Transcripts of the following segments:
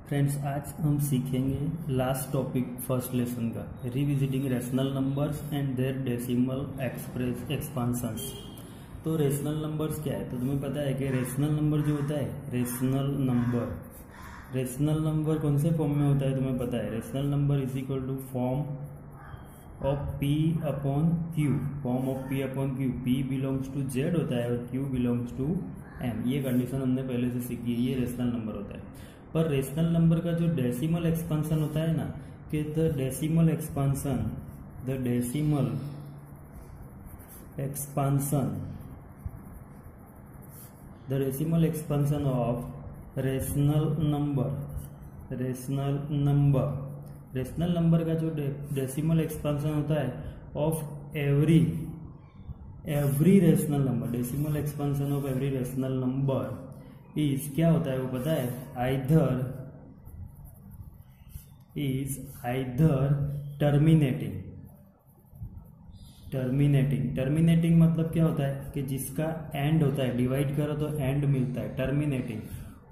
Friends, आज हम सीखेंगे लास्ट टॉपिक फर्स्ट लेसन का, revisiting rational numbers and their decimal express expansions. तो रेशनल नंबर्स क्या है? तो तुम्हें पता है कि रेशनल नंबर जो होता है, रेशनल नंबर कौन से फॉर्म में होता है तुम्हें पता है? Rational number is equal to form of P upon Q, form of P upon Q। P belongs to Z होता है और Q बिलोंग्स टू M। ये कंडीशन हमने पहले से सीखी है, ये रेशनल नंबर होता है। पर रेशनल नंबर का जो डेसिमल एक्सपांशन होता है ना, कि the decimal expansion of rational number का जो डेसिमल एक्सपांशन होता है of every rational number, decimal expansion of every rational number is क्या होता है वो पता है? आइदर टर्मिनेटिंग मतलब क्या होता है कि जिसका एंड होता है, डिवाइड करो तो एंड मिलता है, टर्मिनेटिंग,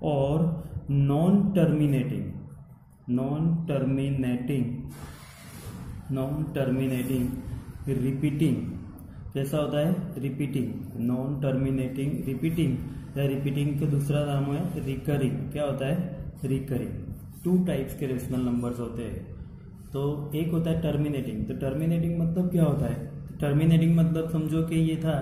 और नॉन टर्मिनेटिंग रिपीटिंग। कैसा होता है? रिपीटिंग, नॉन टर्मिनेटिंग रिपीटिंग, या रिपीटिंग का दूसरा नाम है रिकरिंग। क्या होता है? रिकरिंग। टू टाइप्स के रेशनल नंबर्स होते हैं। तो एक होता है टर्मिनेटिंग। तो टर्मिनेटिंग मतलब क्या होता है? टर्मिनेटिंग मतलब समझो कि ये था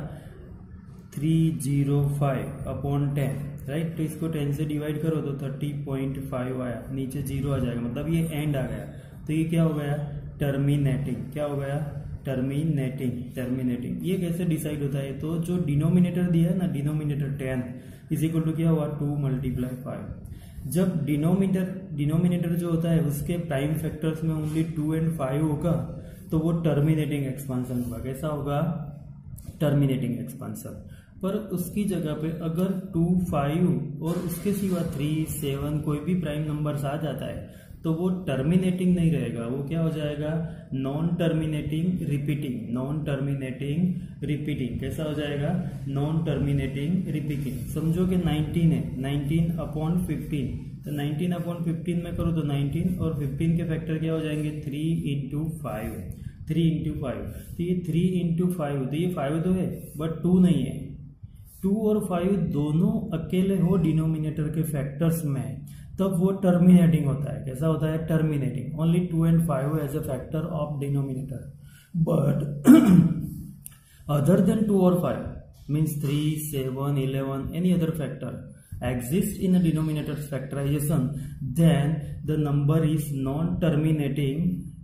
305 अपॉन 10, राइट? तो इसको 10 से डिवाइड करो तो 30.5 आया, नीचे 0 आ जाएगा, मतलब ये एंड आ गया। तो ये क्या हो गया? टर्मिनेटिंग। क्या हो गया? टर्मिनेटिंग। ये कैसे डिसाइड होता है? तो जो डिनोमिनेटर दिया है ना, डिनोमिनेटर 10 इज इक्वल टू क्या हुआ? 2 × 5। जब डिनोमिनेटर जो होता है उसके प्राइम फैक्टर्स में ओनली 2 और 5 होगा तो वो टर्मिनेटिंग एक्सपांशन होगा। कैसा होगा? Terminating expansion. पर उसकी जगह पे अगर 2, 5 और उसके सिवा 3, 7 कोई भी प्राइम नंबर्स आ जाता है तो वो टर्मिनेटिंग नहीं रहेगा, वो क्या हो जाएगा? Non terminating repeating. कैसा हो जाएगा? Non terminating repeating. समझो कि 19 है, 19 अपॉन 15, तो 19 अपॉन 15 में करो तो 19 और 15 के फैक्टर क्या हो जाएंगे? 3 × 5। तो ये 3 × 5, तो ये 5 तो है बट 2 नहीं है। 2 और 5 दोनों अकेले हो डिनोमिनेटर के फैक्टर्स में, तब वो टर्मिनेटिंग होता है। कैसा होता है? टर्मिनेटिंग। ओनली 2 और 5 as a factor of denominator, but other than 2 और 5 means 3, 7, 11 any other factor exist in a denominator's factorization, then the number is non-terminating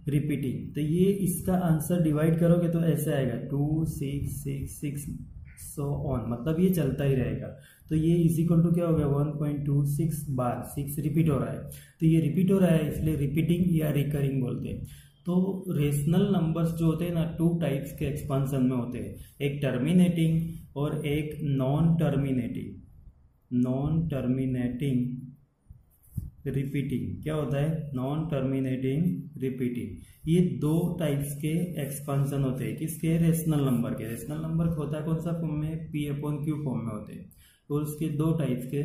repeating। तो ये इसका आंसर डिवाइड करोगे तो ऐसे आएगा 2, 6, 6, 6 so on, मतलब ये चलता ही रहेगा। तो ये इज इक्वल टू क्या हो गया? 1.26 बार 6 रिपीट हो रहा है। तो ये रिपीट हो रहा है इसलिए रिपीटिंग या रिकरिंग बोलते हैं। तो रेशनल नंबर्स जो होते हैं ना, 2 टाइप्स के एक्सपांशन में होते हैं, एक टर्मिनेटिंग और एक नॉन टर्मिनेटिंग रिपीटिंग। क्या होता है? Non terminating repeating. ये 2 टाइप्स के एक्सपांशन होते हैं। किसके? रेशनल नंबर के। रेशनल नंबर होता है कौन सा फॉर्म में? P अपॉन Q फॉर्म में होते हैं। तो उसके 2 टाइप्स के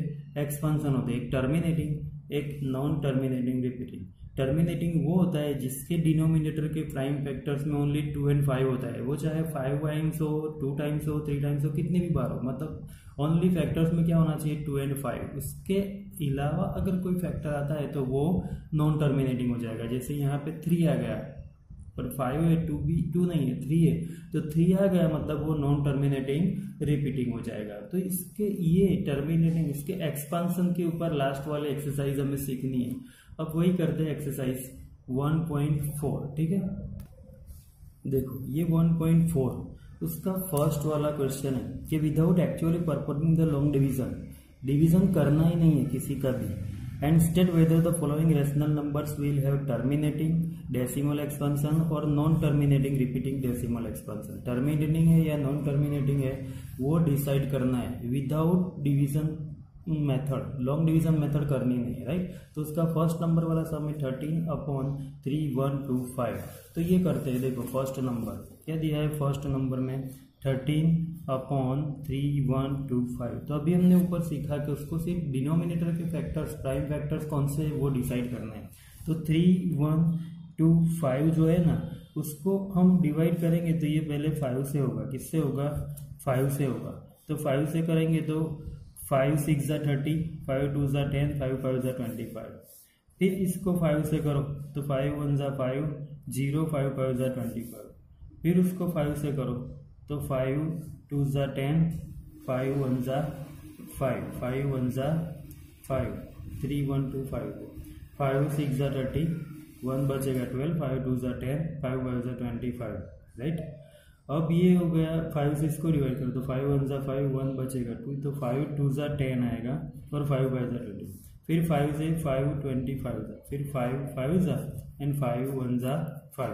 एक्सपांशन होते हैं, एक टर्मिनेटिंग, एक नॉन टर्मिनेटिंग रिपीटिंग। टर्मिनेटिंग वो होता है जिसके डिनोमिनेटर के प्राइम फैक्टर्स में ओनली 2 और 5 होता है, वो चाहे 5 टाइम्स हो, 2 टाइम्स हो, 3 टाइम्स हो, कितनी भी बार हो, मतलब ओनली फैक्टर्स में क्या होना चाहिए? 2 और 5। उसके अलावा अगर कोई फैक्टर आता है तो वो नॉन टर्मिनेटिंग हो जाएगा। जैसे यहाँ पे 3 आ गया पर 5 है, 2 नहीं है, 3 है, तो 3 आ गया, मतलब वो नॉन टर्मिनेटिंग रिपीटिंग हो जाएगा। तो इसके ये टर्मिनेटिंग, इसके एक्सपांशन के ऊपर लास्ट वाले एक्सरसाइज हमें सीखनी है। अब वही करते हैं, एक्सरसाइज 1.4। ठीक है, देखो ये 1.4 उसका फर्स्ट वाला क्वेश्चन है कि without actually performing the long division करना ही नहीं है किसी का भी, and state whether the following rational numbers will have terminating decimal expansion और non terminating repeating decimal expansion. Terminating है या नॉन टर्मिनेटिंग है वो डिसाइड करना है without division method, long division method करनी नहीं है, राइट? तो उसका फर्स्ट नंबर वाला सम है 13 अपॉन 3125। तो ये करते हैं। देखो फर्स्ट नंबर क्या दिया है? फर्स्ट नंबर में 13 अपॉन 3125। तो अभी हमने ऊपर सीखा कि उसको सिर्फ डिनोमिनेटर के फैक्टर्स, प्राइम फैक्टर्स कौन से वो डिसाइड करना है। तो 3125 जो है ना, उसको हम डिवाइड करेंगे तो ये पहले 5 से होगा। किससे होगा? 5 से होगा। तो 5 से करेंगे तो 5 6 ज़ा 30, 5 2 ज़ा 10, 5 5 ज़ा 25। फिर इसको 5 से करो तो 5 1 ज़ा 5, 0 5 5 ज़ा 25। फिर उसको 5 से करो तो 5 2 ज़ा 10, 5 1 ज़ा 5, 5 1 ज़ा 5, 3 1 2 5, 5 6 ज़ा 30, 1 बचेगा 12, 5 2 ज़ा 10, 5 5 ज़ा 25, राइट। अब ये हो गया 5 से इसको डिवाइड करो तो 5 1 ज़ा 5, 1 बचेगा 2, तो 5 2 ज़ा 10 आएगा और 5 5 ज़ा 20। फिर 5 से 5 25 ज़ा, फिर 5 5 ज़ा एंड 5 1 ज़ा 5।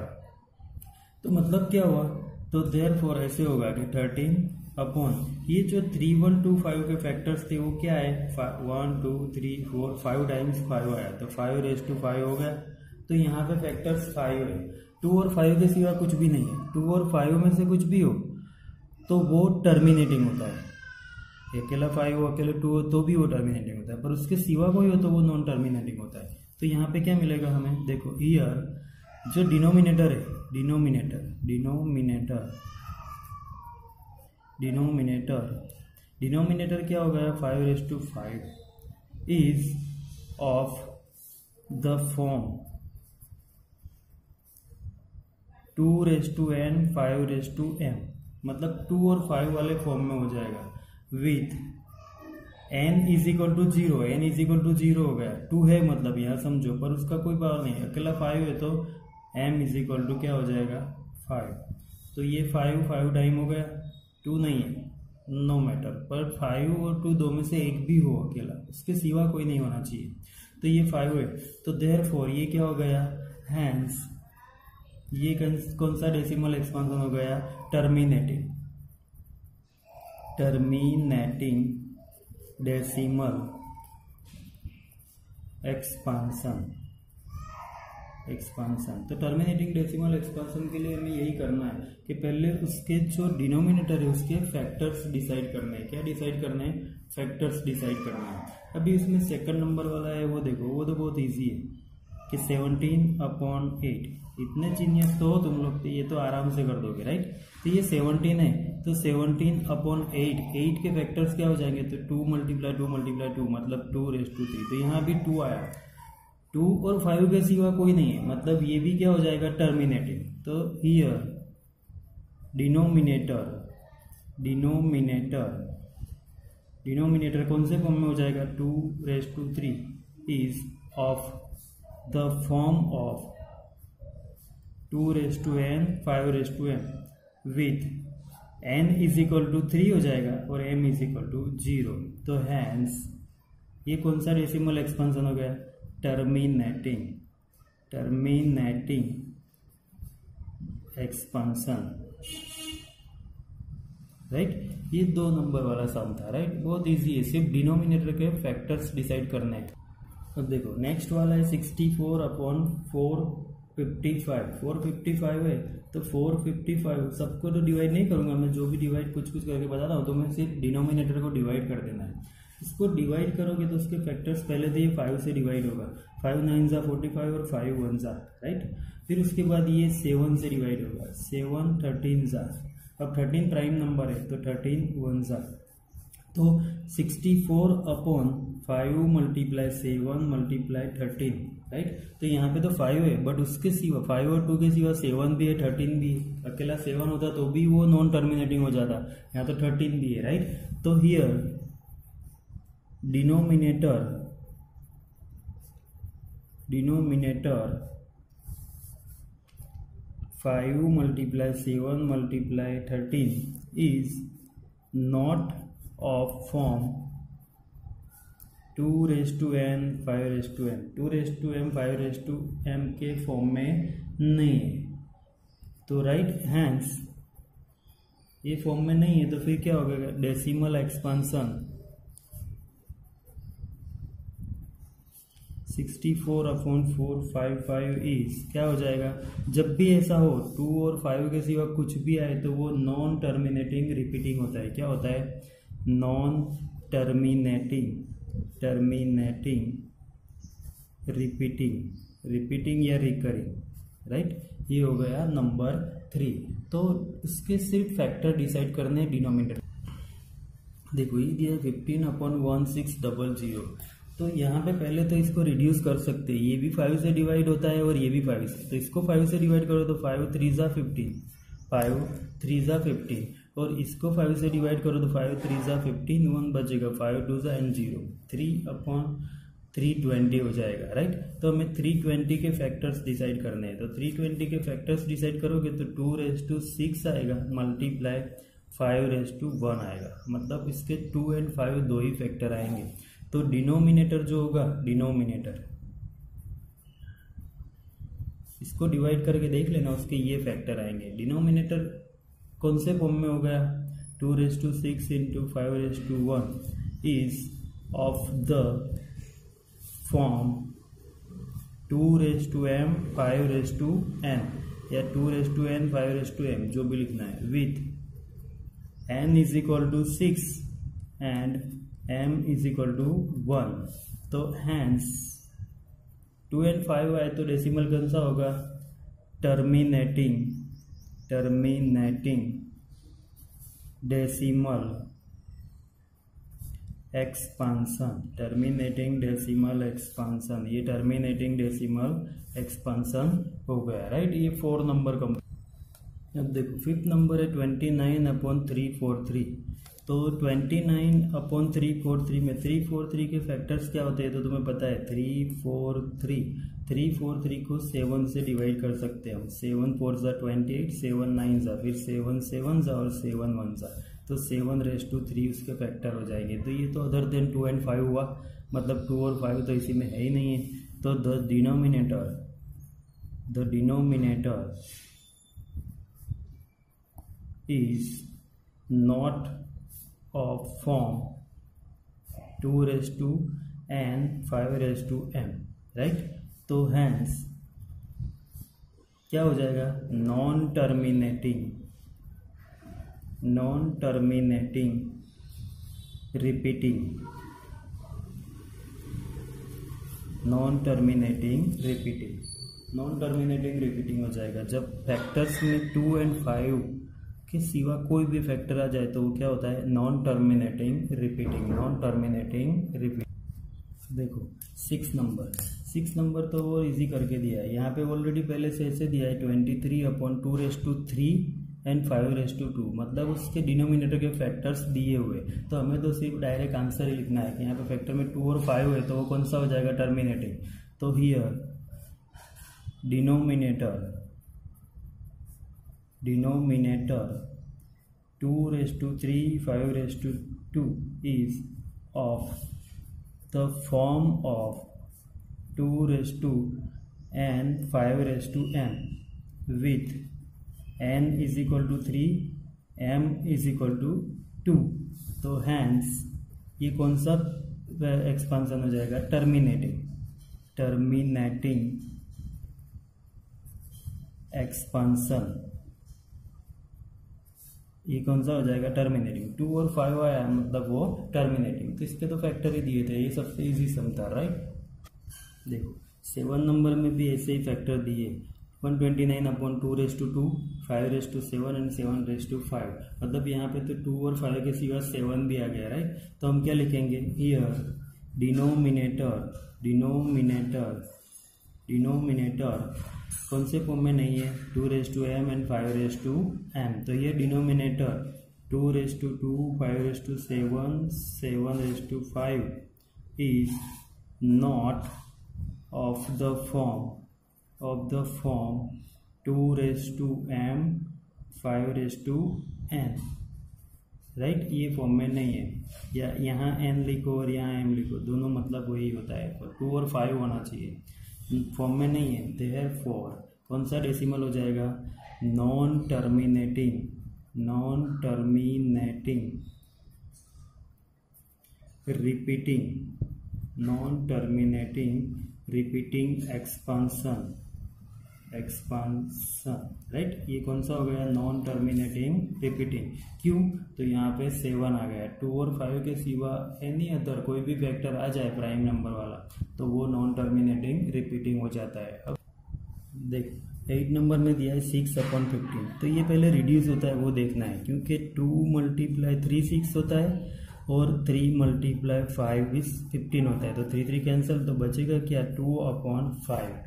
तो मतलब क्या हुआ? तो देयरफॉर ऐसे होगा कि 13 अपॉन ये जो 3125 के फैक्टर्स थे वो क्या है? 1 2 3 4 5 टाइम्स 5 आया तो 5 रेज़ टू 5 हो गया। तो यहाँ पे फैक्टर्स 5 है, 2 और 5 के सिवा कुछ भी नहीं है। 2 और 5 में से कुछ भी हो तो वो टर्मिनेटिंग होता है। अकेला 5 हो, अकेले 2 हो तो भी वो टर्मिनेटिंग होता है, पर उसके सिवा कोई हो तो वो नॉन टर्मिनेटिंग होता है। तो यहाँ पे क्या मिलेगा हमें? देखो हियर जो डिनोमिनेटर है, डिनोमिनेटर क्या हो गया? 5 raise to 5 is of the form 2 raise to n 5 raise to m, मतलब 2 और 5 वाले फॉर्म में हो जाएगा with n is equal to 0। n is equal to 0 हो गया, 2 है मतलब यहाँ समझो, पर उसका कोई पावर नहीं है। अकेला 5 है तो m इज इक्वल टू क्या हो जाएगा? 5। तो ये 5 5 टाइम हो गया, 2 नहीं है, नो मैटर, पर 5 और 2 दो में से एक भी हो अकेला, उसके सिवा कोई नहीं होना चाहिए। तो ये 5 है, तो देयरफॉर ये क्या हो गया? हैंस ये कौन सा डेसिमल एक्सपांसन हो गया? Terminating decimal expansion. तो टर्मिनेटिंग डेसिमल एक्सपांसन के लिए हमें यही करना है कि पहले उसके जो डिनोमिनेटर है उसके फैक्टर्स डिसाइड करने हैं। क्या डिसाइड करने हैं? फैक्टर्स डिसाइड करना है। अभी उसमें सेकंड नंबर वाला है वो देखो, वो तो बहुत इजी है कि 17 अपॉन 8। इतने जीनियस तो हो तुम लोग, तो ये तो आराम से कर दोगे, राइट। तो ये 17 है तो 17 अपॉन 8 के फैक्टर्स क्या हो जाएंगे? तो 2 मल्टीप्लाई 2 मल्टीप्लाई 2 मतलब 2 रेज़ टू 3। तो यहाँ भी 2 आया, 2 और 5 के सिवा कोई नहीं है, मतलब ये भी क्या हो जाएगा? टर्मिनेटिंग। तो हियर डिनोमिनेटर कौन से फॉर्म में हो जाएगा? 2 raise to 3 is of the form of 2 raise to n 5 raise to m with n is equal to 3 हो जाएगा और m इज इक्वल टू 0। तो हैंस ये कौन सा डेसिमल एक्सपेंशन हो गया? Terminating expansion, right. ये 2 नंबर वाला सम था, राइट। बहुत इजी है, सिर्फ डिनोमिनेटर के फैक्टर्स डिसाइड करने हैं। अब देखो नेक्स्ट वाला है 64 अपॉन 455। 455 है तो 455 सबको तो डिवाइड नहीं करूंगा मैं, जो भी डिवाइड कुछ करके बता रहा हूँ, तो मैं सिर्फ डिनोमिनेटर को डिवाइड कर देना है। इसको डिवाइड करोगे तो उसके फैक्टर्स पहले तो ये 5 से डिवाइड होगा, 5 9 ज़ा 45 और 5 1 ज़ा, राइट। फिर उसके बाद ये 7 से डिवाइड होगा, 7 13 ज़ा। अब 13 प्राइम नंबर है तो 13 1 ज़ा। तो 64 अपॉन 5 मल्टीप्लाई 7 मल्टीप्लाई 13, राइट। तो यहाँ पे तो 5 है, बट उसके सिवा 5 और 2 के सिवा 7 भी है, 13 भी है। अकेला 7 होता तो भी वो नॉन टर्मिनेटिंग हो जाता, यहाँ तो 13 भी है, राइट। तो here denominator 5 multiply 7 multiply 13 is not of form 2 raise to n 5 raise to m। 2 raise to m 5 raise to m के फॉर्म में नहीं है, तो राइट हैंस ये फॉर्म में नहीं है। तो फिर क्या होगा? डेसिमल एक्सपेंशन 64/455 इज क्या हो जाएगा। जब भी ऐसा हो 2 और 5 के सिवा कुछ भी आए तो वो नॉन टर्मिनेटिंग रिपीटिंग होता है। क्या होता है? नॉन टर्मिनेटिंग रिपीटिंग या रिकरिंग, राइट। ये हो गया नंबर 3। तो इसके सिर्फ फैक्टर डिसाइड करने हैं, डिनोमिनेटर। देखो ये दिया 15/1600। तो यहाँ पे पहले तो इसको रिड्यूस कर सकते हैं। ये भी 5 से डिवाइड होता है और ये भी 5 से, तो इसको 5 से डिवाइड करो तो 5 3 ज़ा 15, 5 3 ज़ा 15, और इसको 5 से डिवाइड करो तो 5 3 ज़ा 15, 1 बचेगा, 5 2 ज़ा एंड 0, 3/320 हो जाएगा, राइट। तो हमें 320 के फैक्टर्स डिसाइड करने हैं। तो 320 के फैक्टर्स डिसाइड करोगे तो 2�6 आएगा, मल्टीप्लाई 5�1 आएगा। मतलब इसके 2 और 5 दो ही फैक्टर आएंगे। तो डिनोमिनेटर जो होगा, डिनोमिनेटर इसको डिवाइड करके देख लेना, उसके ये फैक्टर आएंगे। डिनोमिनेटर कौन से फॉर्म में हो गया? 2�6 into 5�1 is of the form 2m 5n या 2n 5m, जो भी लिखना है, with n is equal to 6 and m is equal to 1। तो हैंस 2 और 5 आए तो डेसिमल कौन सा होगा? Terminating decimal expansion, terminating decimal expansion. ये टर्मिनेटिंग डेसिमल एक्सपांसन हो गया, राइट। ये 4 नंबर का। अब देखो 5th नंबर है 29/343। तो 29/343 में 343 के फैक्टर्स क्या होते हैं तो तुम्हें पता है 343 को 7 से डिवाइड कर सकते हैं हम। 7 4 ज़ा 28, 7 9 ज़ा, फिर 7 7 ज़ा और 7 1 ज़ा, तो 7⁻³ उसके फैक्टर हो जाएंगे। तो ये तो अदर देन 2 और 5 हुआ, मतलब 2 और 5 तो इसी में है ही नहीं है। तो the denominator is not of form 2n 5m, right. तो हैंस क्या हो जाएगा? नॉन टर्मिनेटिंग रिपीटिंग हो जाएगा। जब फैक्टर्स में 2 और 5 के सिवा कोई भी फैक्टर आ जाए तो वो क्या होता है? Non terminating repeating. देखो 6 नंबर तो वो इजी करके दिया है। यहाँ पे ऑलरेडी पहले से ऐसे दिया है 23/2⁵ एंड 5⁻², मतलब उसके डिनोमिनेटर के फैक्टर्स दिए हुए। तो हमें तो सिर्फ डायरेक्ट आंसर ही लिखना है कि यहाँ पे फैक्टर में 2 और 5 है तो वो कौन सा हो जाएगा? टर्मिनेटिंग। तो here denominator 2⁵ 5⁻² is of the form of 2n 5m with n is equal to 3, m is equal to 2। तो हैंस ये कौन सा एक्सपांसन हो जाएगा? Terminating expansion. ये कौन सा हो जाएगा? टर्मिनेटिंग। 2 और 5 आया मतलब वो टर्मिनेटिंग। तो इसके तो फैक्टर ही दिए थे, ये सबसे इजी सम था, राइट। देखो 7 नंबर में भी ऐसे ही फैक्टर दिए, 129/2⁵2, 5⁻7 एंड 7⁻5। मतलब यहाँ पे तो 2 और 5 के सिवा 7 भी आ गया, राइट। तो हम क्या लिखेंगे? हियर डिनोमिनेटर कौन से फॉर्म में नहीं है? 2m and 5m। तो ये denominator 2⁵2 5⁻7 7⁻5 is not of the form 2m 5n, right. ये फॉर्म में नहीं है। या यहाँ n लिखो और यहाँ m लिखो, दोनों मतलब वही होता है। 2 और 5 होना चाहिए, फॉर्म में नहीं है। देयरफॉर कौन सा डेसिमल हो जाएगा? Non terminating repeating expansion, right. ये कौन सा हो गया, नॉन टर्मिनेटिंग रिपीटिंग। क्यों, तो यहाँ पे 7 आ गया। 2 और 5 के सिवा एनी अदर कोई भी फैक्टर आ जाए प्राइम नंबर वाला तो वो नॉन टर्मिनेटिंग रिपीटिंग हो जाता है। अब देख 8 नंबर में दिया है 6/15, तो ये पहले रिड्यूस होता है वो देखना है, क्योंकि 2 × 3 6 होता है और 3 × 5 इज 15 होता है, तो 3 3 कैंसिल, तो बचेगा क्या, 2/5।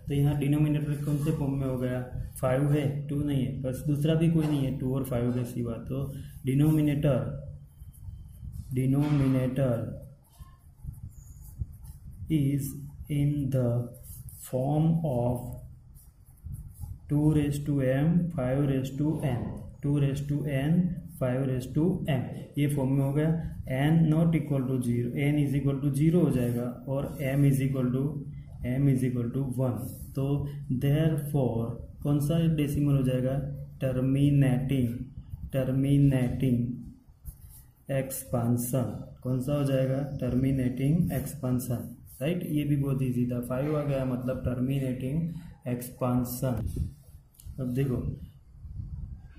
तो यहाँ डिनोमिनेटर कौन से फॉर्म में हो गया, 5 है, 2 नहीं है, बस दूसरा भी कोई नहीं है 2 और 5 के सिवा, तो denominator is in the form of 2m 5m 2n 5m, ये फॉर्म में हो गया। n not equal to 0, n is equal to 0 हो जाएगा और m इज इक्वल टू 1, तो देयरफॉर कौन सा डेसिमल हो जाएगा, टर्मिनेटिंग एक्सपांसन, कौन सा हो जाएगा, टर्मिनेटिंग एक्सपांसन, राइट। ये भी बहुत इजी था, 5 आ गया मतलब टर्मिनेटिंग एक्सपांसन। अब देखो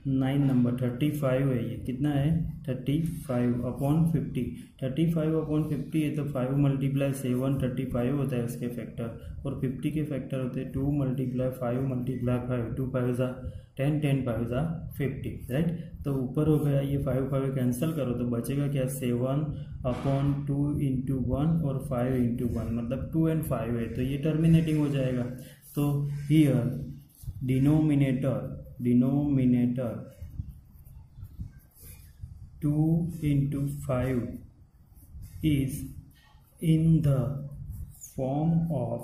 9 नंबर 35 है, ये कितना है, 35/50, 35/50 है, तो 5 × 7 35 होता है उसके फैक्टर, और 50 के फैक्टर होते हैं 2 × 5 × 5, 2 5 10, 10 5 50, राइट। तो ऊपर हो गया, ये 5 5 कैंसिल करो तो बचेगा क्या, 7/2 × 1 और 5 × 1, मतलब 2 और 5 है, तो ये टर्मिनेटिंग हो जाएगा। तो here denominator 2 × 5 is in the form of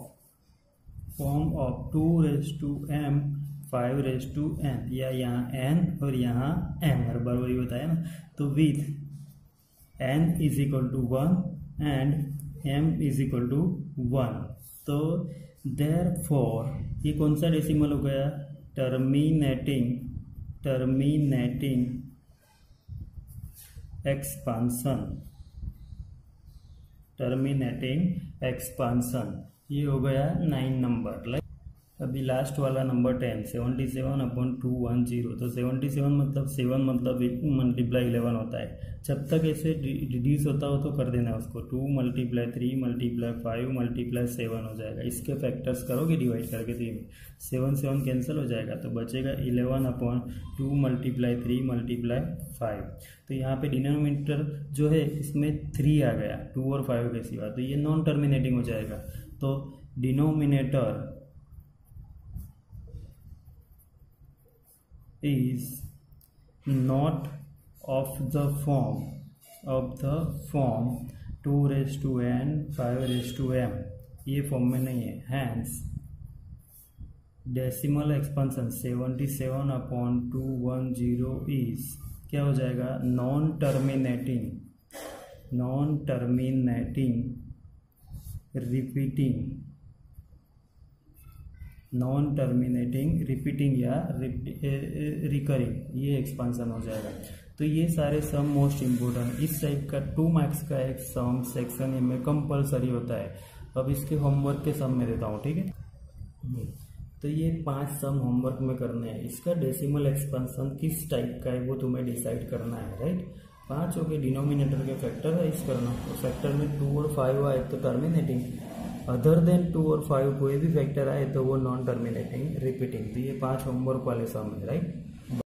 2m 5n, या यहाँ n और यहाँ m, हर बार वही बताया ना, तो with n is equal to 1 and m is equal to 1, तो देयरफॉर ये कौन सा डेसिमल हो गया, टर्मिनेटिंग एक्सपांसन, ये हो गया 9 नंबर। अभी लास्ट वाला नंबर 10, 77/210, तो 77 मतलब 7 मतलब 11 होता है। जब तक ऐसे रिड्यूस होता हो तो कर देना उसको, 2 × 3 × 5 × 7 हो जाएगा। इसके फैक्टर्स करोगे डिवाइड करके तो 7 कैंसिल हो जाएगा, तो बचेगा 11/2 × 3 × 5। तो यहाँ पे डिनोमिनेटर जो है इसमें 3 आ गया 2 और 5 के सिवा, तो ये नॉन टर्मिनेटिंग हो जाएगा। तो denominator is not of the form 2n 5m, ये फॉर्म में नहीं है। हैंस डेसिमल एक्सपेंशन 77/210 इज क्या हो जाएगा, नॉन टर्मिनेटिंग रिपीटिंग या रिकरिंग, ये एक्सपांसन हो जाएगा। तो ये सारे सम मोस्ट इम्पोर्टेंट, इस टाइप का 2 मार्क्स का एक सम सेक्शन ए में कंपलसरी होता है। अब इसके होमवर्क के सम में देता हूँ, ठीक है। तो ये 5 सम होमवर्क में करने हैं। इसका डेसिमल एक्सपांसन किस टाइप का है वो तुम्हें डिसाइड करना है, राइट। 5 हो गए, डिनोमिनेटर के फैक्टर राइज करना, तो फैक्टर में 2 और 5 आए तो टर्मिनेटिंग, अदर देन 2 और 5 कोई भी फैक्टर आए तो वो नॉन टर्मिनेटिंग रिपीटिंग। तो ये 5 होमवर्क वाले सम है, राइट।